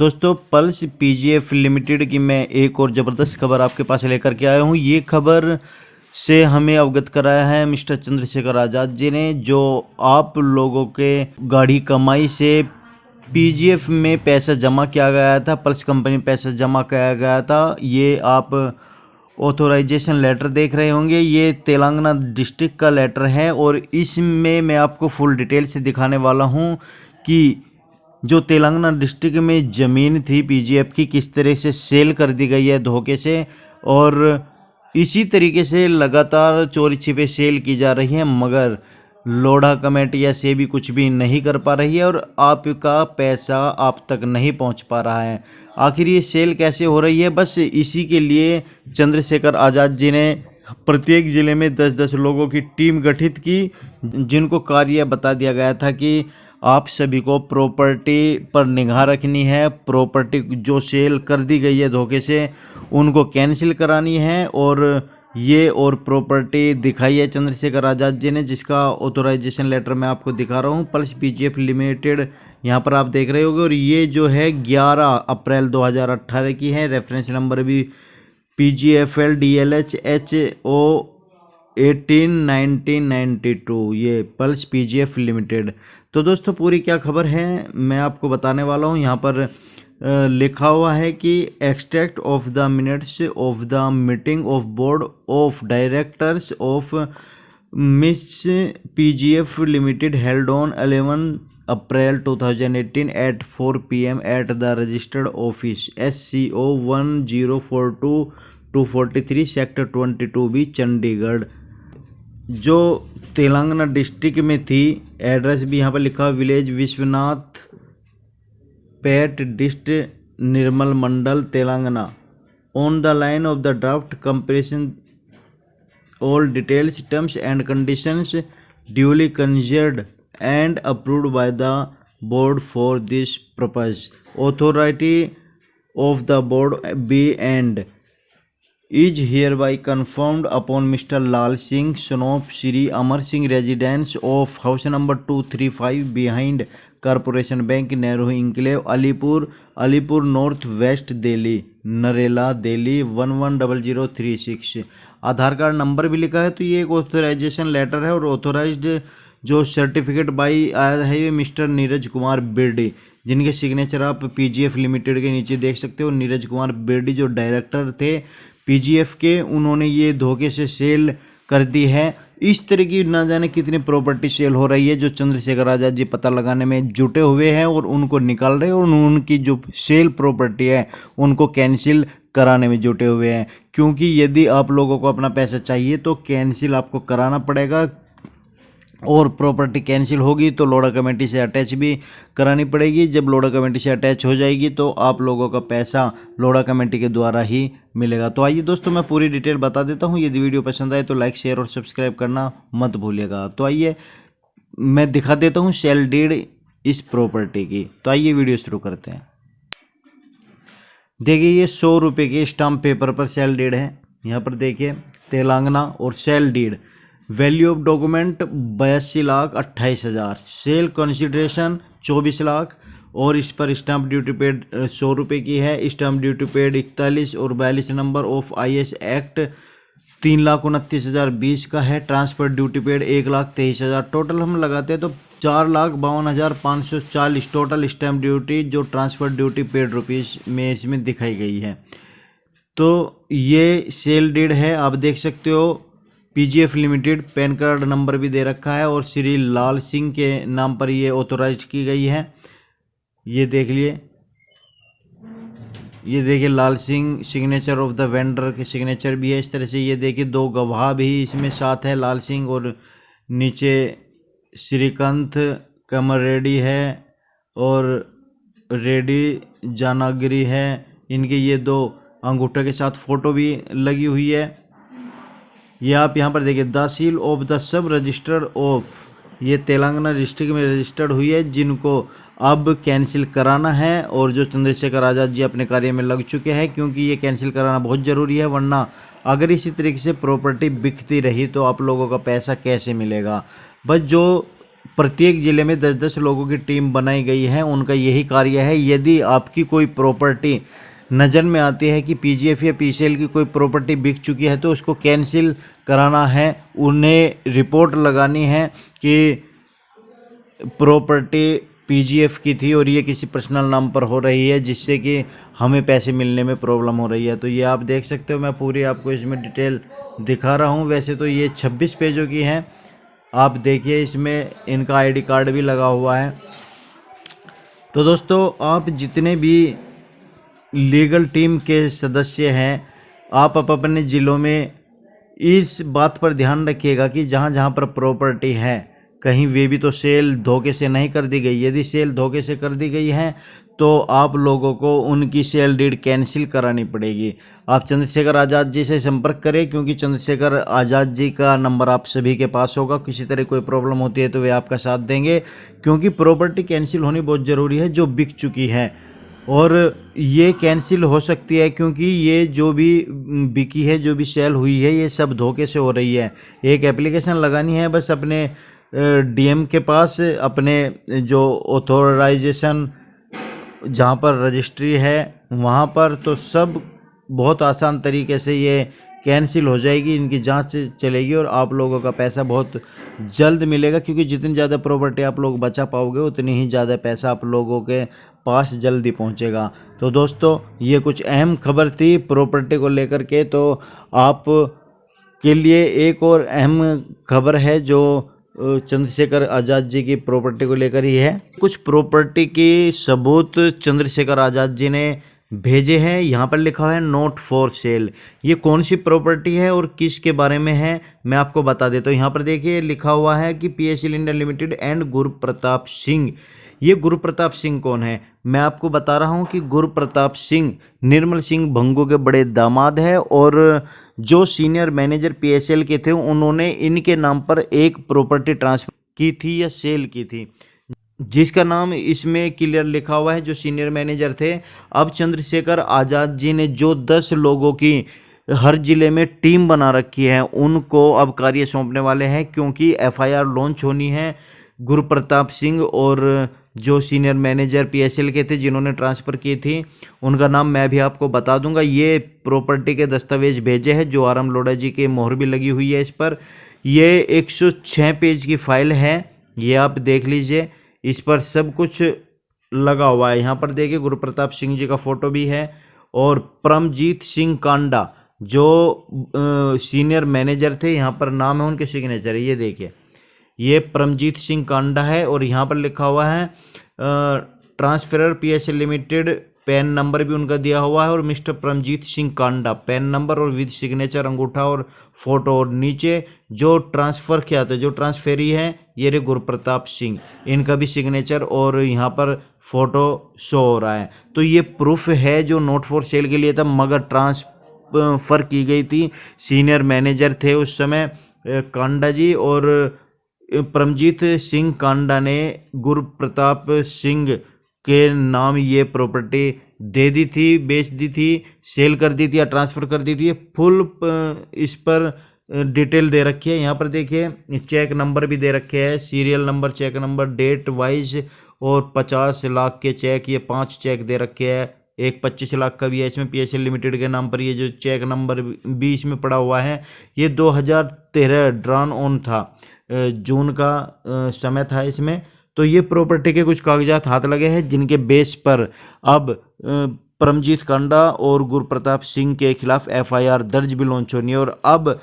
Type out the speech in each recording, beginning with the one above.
दोस्तों pulse PGF limited की मैं एक और ज़बरदस्त खबर आपके पास लेकर के आया हूँ। ये खबर से हमें अवगत कराया है मिस्टर चंद्रशेखर आज़ाद जी ने, जो आप लोगों के गाढ़ी कमाई से पीजीएफ में पैसा जमा किया गया था, पल्स कंपनी में पैसा जमा किया गया था। ये आप ऑथोराइजेशन लेटर देख रहे होंगे, ये तेलंगाना डिस्ट्रिक्ट का लेटर है और इसमें मैं आपको फुल डिटेल से दिखाने वाला हूँ कि जो तेलंगाना डिस्ट्रिक्ट में ज़मीन थी पीजीएफ की किस तरह से सेल कर दी गई है धोखे से, और इसी तरीके से लगातार चोरी छिपे सेल की जा रही है, मगर लोढ़ा कमेटी या सेबी कुछ भी नहीं कर पा रही है और आपका पैसा आप तक नहीं पहुंच पा रहा है। आखिर ये सेल कैसे हो रही है, बस इसी के लिए चंद्रशेखर आज़ाद जी ने प्रत्येक ज़िले में 10-10 लोगों की टीम गठित की, जिनको कार्य बता दिया गया था कि आप सभी को प्रॉपर्टी पर निगाह रखनी है, प्रॉपर्टी जो सेल कर दी गई है धोखे से उनको कैंसिल करानी है, और ये और प्रॉपर्टी दिखाई है चंद्रशेखर आज़ाद जी ने, जिसका ऑथोराइजेशन लेटर मैं आपको दिखा रहा हूँ। पल्स पीजीएफ लिमिटेड यहाँ पर आप देख रहे होंगे, और ये जो है 11 अप्रैल 2018 की है। रेफरेंस नंबर भी PGFL DLH HO 18/1992, ये पल्स पीजीएफ लिमिटेड। तो दोस्तों पूरी क्या खबर है मैं आपको बताने वाला हूँ। यहाँ पर लिखा हुआ है कि extract of the minutes of the meeting of board of directors of miss PGF limited held on 11 April 2018 at 4 PM at the registered office SCO 1042-243 sector 22B Chandigarh, जो तेलंगाना डिस्ट्रिक्ट में थी। एड्रेस भी यहाँ पर लिखा, village Vishwanath pet district Nirmal Mandal Telangana. On the line of the draft compression all details, terms and conditions duly considered and approved by the board for this purpose. Authority of the board be and is hereby confirmed upon Mr. Lal Singh, son of Shri Amar Singh, residence of house number 235 behind Corporation Bank, Nehru Enclave, Alipur North West Delhi, Narela Delhi 110036। Aadhaar card number भी लिखा है। तो ये एक authorisation letter है, और authorised जो certificate by आया है ये मिस्टर नीरज कुमार बिरडी, जिनके सिग्नेचर आप पीजीएफ लिमिटेड के नीचे देख सकते हो। नीरज कुमार बिरडी जो डायरेक्टर थे पीजीएफ के, उन्होंने ये धोखे से सेल कर दी है। इस तरह की ना जाने कितनी प्रॉपर्टी सेल हो रही है, जो चंद्रशेखर आज़ाद जी पता लगाने में जुटे हुए हैं और उनको निकाल रहे हैं, और उनकी जो सेल प्रॉपर्टी है उनको कैंसिल कराने में जुटे हुए हैं। क्योंकि यदि आप लोगों को अपना पैसा चाहिए तो कैंसिल आपको कराना पड़ेगा, और प्रॉपर्टी कैंसिल होगी तो लोढ़ा कमेटी से अटैच भी करानी पड़ेगी। जब लोढ़ा कमेटी से अटैच हो जाएगी तो आप लोगों का पैसा लोढ़ा कमेटी के द्वारा ही मिलेगा। तो आइए दोस्तों मैं पूरी डिटेल बता देता हूं। यदि वीडियो पसंद आए तो लाइक शेयर और सब्सक्राइब करना मत भूलिएगा। तो आइए मैं दिखा देता हूँ सेल डीड इस प्रॉपर्टी की। तो आइए वीडियो शुरू करते हैं। देखिए ये 100 रुपये के स्टाम्प पेपर पर सेल डीड है। यहाँ पर देखिए तेलंगाना और sale deed, value of document 82,28,000, sale consideration 24 lakh, और इस पर स्टाम्प ड्यूटी पेड 100 रुपये की है। स्टाम्प ड्यूटी पेड 41 और 42 नंबर ऑफ IS एक्ट 3,29,020 का है। Transfer duty paid 1,23,000। टोटल हम लगाते हैं तो 4,52,540 टोटल स्टाम्प ड्यूटी जो ट्रांसफर ड्यूटी पेड रुपीज़ में इसमें दिखाई गई है। तो ये सेल डीड है, आप देख सकते हो। PGF limited pan card number भी दे रखा है, और श्री लाल सिंह के नाम पर ये ऑथोराइज की गई है। ये देख लिए, ये देखिए Lal Singh, signature of the vendor के सिग्नेचर भी है इस तरह से। ये देखिए 2 गवाह भी इसमें साथ है, लाल सिंह और नीचे श्रीकांत कमर रेड्डी है और रेड्डी जानागिरी है। इनके ये 2 अंगूठे के साथ फोटो भी लगी हुई है। ये आप यहाँ पर देखिए the seal of the sub registered of, ये तेलंगाना डिस्ट्रिक्ट में रजिस्टर्ड हुई है, जिनको अब कैंसिल कराना है, और जो चंद्रशेखर आज़ाद जी अपने कार्य में लग चुके हैं, क्योंकि ये कैंसिल कराना बहुत ज़रूरी है। वरना अगर इसी तरीके से प्रॉपर्टी बिकती रही तो आप लोगों का पैसा कैसे मिलेगा। बस जो प्रत्येक जिले में 10-10 लोगों की टीम बनाई गई है। उनका यही कार्य है, यदि आपकी कोई प्रॉपर्टी नज़र में आती है कि पीजीएफ या पीसीएल की कोई प्रॉपर्टी बिक चुकी है तो उसको कैंसिल कराना है। उन्हें रिपोर्ट लगानी है कि प्रॉपर्टी पीजीएफ की थी और ये किसी पर्सनल नाम पर हो रही है, जिससे कि हमें पैसे मिलने में प्रॉब्लम हो रही है। तो ये आप देख सकते हो, मैं पूरी आपको इसमें डिटेल दिखा रहा हूँ। वैसे तो ये 26 पेजों की है, आप देखिए इसमें इनका आईडी कार्ड भी लगा हुआ है। तो दोस्तों, आप जितने भी लीगल टीम के सदस्य हैं, आप अपने ज़िलों में इस बात पर ध्यान रखिएगा कि जहाँ जहाँ पर प्रॉपर्टी है, कहीं वे भी तो सेल धोखे से नहीं कर दी गई। यदि सेल धोखे से कर दी गई है तो आप लोगों को उनकी सेल डीड कैंसिल करानी पड़ेगी। आप चंद्रशेखर आज़ाद जी से संपर्क करें, क्योंकि चंद्रशेखर आज़ाद जी का नंबर आप सभी के पास होगा। किसी तरह कोई प्रॉब्लम होती है तो वे आपका साथ देंगे, क्योंकि प्रॉपर्टी कैंसिल होनी बहुत ज़रूरी है जो बिक चुकी है। और ये कैंसिल हो सकती है क्योंकि ये जो भी बिकी है, जो भी सेल हुई है, ये सब धोखे से हो रही है। एक एप्लीकेशन लगानी है बस अपने डीएम के पास, अपने जो ऑथोराइजेशन जहाँ पर रजिस्ट्री है वहाँ पर, तो सब बहुत आसान तरीके से ये कैंसिल हो जाएगी। इनकी जांच चलेगी और आप लोगों का पैसा बहुत जल्द मिलेगा, क्योंकि जितनी ज़्यादा प्रॉपर्टी आप लोग बचा पाओगे उतनी ही ज़्यादा पैसा आप लोगों के पास जल्दी पहुंचेगा। तो दोस्तों, ये कुछ अहम खबर थी प्रॉपर्टी को लेकर के। तो आप के लिए एक और अहम खबर है जो चंद्रशेखर आज़ाद जी की प्रॉपर्टी को लेकर ही है। कुछ प्रॉपर्टी की सबूत चंद्रशेखर आज़ाद जी ने भेजे हैं। यहाँ पर लिखा हुआ है नोट फॉर सेल। ये कौन सी प्रॉपर्टी है और किसके बारे में है, मैं आपको बता देता हूँ। यहाँ पर देखिए लिखा हुआ है कि PSL India limited and Gurpratap Singh. ये गुरप्रताप सिंह कौन है, मैं आपको बता रहा हूँ कि गुरप्रताप सिंह निर्मल सिंह भंगू के बड़े दामाद है, और जो सीनियर मैनेजर पीएसएल के थे उन्होंने इनके नाम पर एक प्रॉपर्टी ट्रांसफर की थी या सेल की थी, जिसका नाम इसमें क्लियर लिखा हुआ है, जो सीनियर मैनेजर थे। अब चंद्रशेखर आज़ाद जी ने जो 10 लोगों की हर जिले में टीम बना रखी है, उनको अब कार्य सौंपने वाले हैं, क्योंकि एफआईआर लॉन्च होनी है। गुरप्रताप सिंह और जो सीनियर मैनेजर पीएसएल के थे जिन्होंने ट्रांसफ़र की थी, उनका नाम मैं भी आपको बता दूंगा। ये प्रॉपर्टी के दस्तावेज भेजे हैं, जो आरएम लोढ़ा जी की मोहर भी लगी हुई है इस पर। ये 106 पेज की फाइल है, ये आप देख लीजिए, इस पर सब कुछ लगा हुआ है। यहाँ पर देखिए गुरप्रताप सिंह जी का फोटो भी है, और परमजीत सिंह कांडा जो सीनियर मैनेजर थे, यहाँ पर नाम है, उनके सिग्नेचर है, ये देखिए, ये परमजीत सिंह कांडा है। और यहाँ पर लिखा हुआ है transferor PSL limited, PAN number भी उनका दिया हुआ है, और mister Paramjit Singh Kanda, PAN number और विद सिग्नेचर, अंगूठा और फोटो। और नीचे जो ट्रांसफ़र किया था, जो ट्रांसफेरी है, ये रे गुरप्रताप सिंह, इनका भी सिग्नेचर और यहाँ पर फोटो शो हो रहा है। तो ये प्रूफ है जो नोट फॉर सेल के लिए था, मगर ट्रांसफ़र की गई थी। सीनियर मैनेजर थे उस समय कांडा जी, और परमजीत सिंह कांडा ने गुरप्रताप सिंह के नाम ये प्रॉपर्टी दे दी थी, बेच दी थी, सेल कर दी थी या ट्रांसफ़र कर दी थी। फुल इस पर डिटेल दे रखी है। यहाँ पर देखिए चेक नंबर भी दे रखे हैं, serial number, cheque number, date wise, और 50 लाख के चेक, ये 5 चेक दे रखे हैं। एक 25 लाख का भी है इसमें पीएसएल लिमिटेड के नाम पर। ये जो चेक नंबर भी इसमें पड़ा हुआ है, ये 2013 ड्रॉन ऑन था, जून का समय था इसमें। तो ये प्रॉपर्टी के कुछ कागजात हाथ लगे हैं, जिनके बेस पर अब परमजीत कांडा और गुरप्रताप सिंह के खिलाफ एफआईआर दर्ज भी लॉन्च होनी है। और अब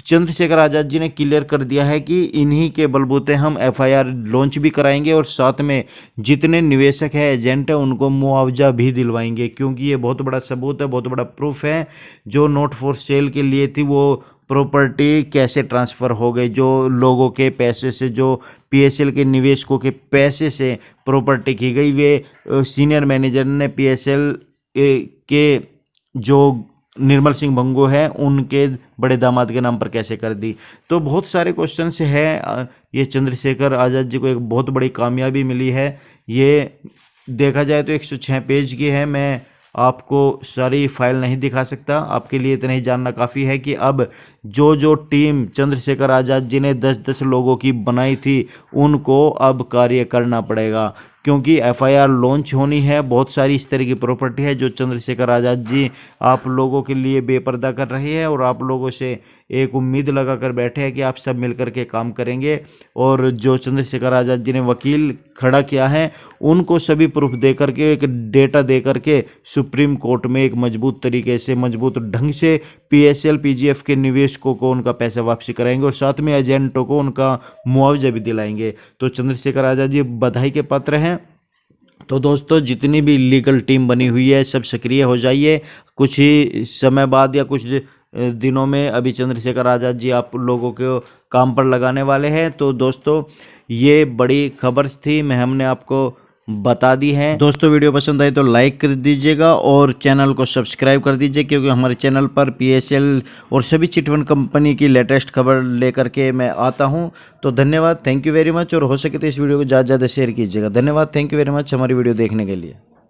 चंद्रशेखर आज़ाद जी ने क्लियर कर दिया है कि इन्हीं के बलबूते हम एफआईआर लॉन्च भी कराएंगे, और साथ में जितने निवेशक हैं, एजेंट हैं, उनको मुआवजा भी दिलवाएंगे, क्योंकि ये बहुत बड़ा सबूत है, बहुत बड़ा प्रूफ है। जो नोट फॉर सेल के लिए थी वो प्रॉपर्टी कैसे ट्रांसफ़र हो गई, जो लोगों के पैसे से, जो पीएसएल के निवेशकों के पैसे से प्रॉपर्टी की गई, वे सीनियर मैनेजर ने पीएसएल के जो निर्मल सिंह भंगू है उनके बड़े दामाद के नाम पर कैसे कर दी। तो बहुत सारे क्वेश्चंस है। ये चंद्रशेखर आज़ाद जी को एक बहुत बड़ी कामयाबी मिली है। ये देखा जाए तो 106 पेज की है। मैं आपको सारी फाइल नहीं दिखा सकता। आपके लिए इतना ही जानना काफ़ी है कि अब जो टीम चंद्रशेखर आज़ाद जी ने 10-10 लोगों की बनाई थी, उनको अब कार्य करना पड़ेगा, क्योंकि एफआईआर लॉन्च होनी है। बहुत सारी इस तरह की प्रॉपर्टी है जो चंद्रशेखर आज़ाद जी आप लोगों के लिए बेपर्दा कर रहे हैं, और आप लोगों से एक उम्मीद लगा कर बैठे हैं कि आप सब मिलकर के काम करेंगे। और जो चंद्रशेखर आज़ाद जी ने वकील खड़ा किया है, उनको सभी प्रूफ दे करके, एक डेटा दे करके सुप्रीम कोर्ट में एक मजबूत तरीके से, मजबूत ढंग से पीएसएल पीजीएफ के निवेशकों को उनका पैसा वापसी कराएंगे, और साथ में एजेंटों को उनका मुआवजा भी दिलाएंगे। तो चंद्रशेखर आज़ाद जी बधाई के पात्र हैं। तो दोस्तों, जितनी भी लीगल टीम बनी हुई है, सब सक्रिय हो जाइए। कुछ ही समय बाद या कुछ दिनों में अभी चंद्रशेखर आज़ाद जी आप लोगों को काम पर लगाने वाले हैं। तो दोस्तों, ये बड़ी खबर थी, हमने आपको बता दी है। दोस्तों, वीडियो पसंद आए तो लाइक कर दीजिएगा और चैनल को सब्सक्राइब कर दीजिए, क्योंकि हमारे चैनल पर पीएसएल और सभी चिटफंड कंपनी की लेटेस्ट खबर लेकर के मैं आता हूं। तो धन्यवाद, थैंक यू वेरी मच। और हो सके तो इस वीडियो को ज़्यादा से ज़्यादा शेयर कीजिएगा। धन्यवाद, थैंक यू वेरी मच हमारी वीडियो देखने के लिए।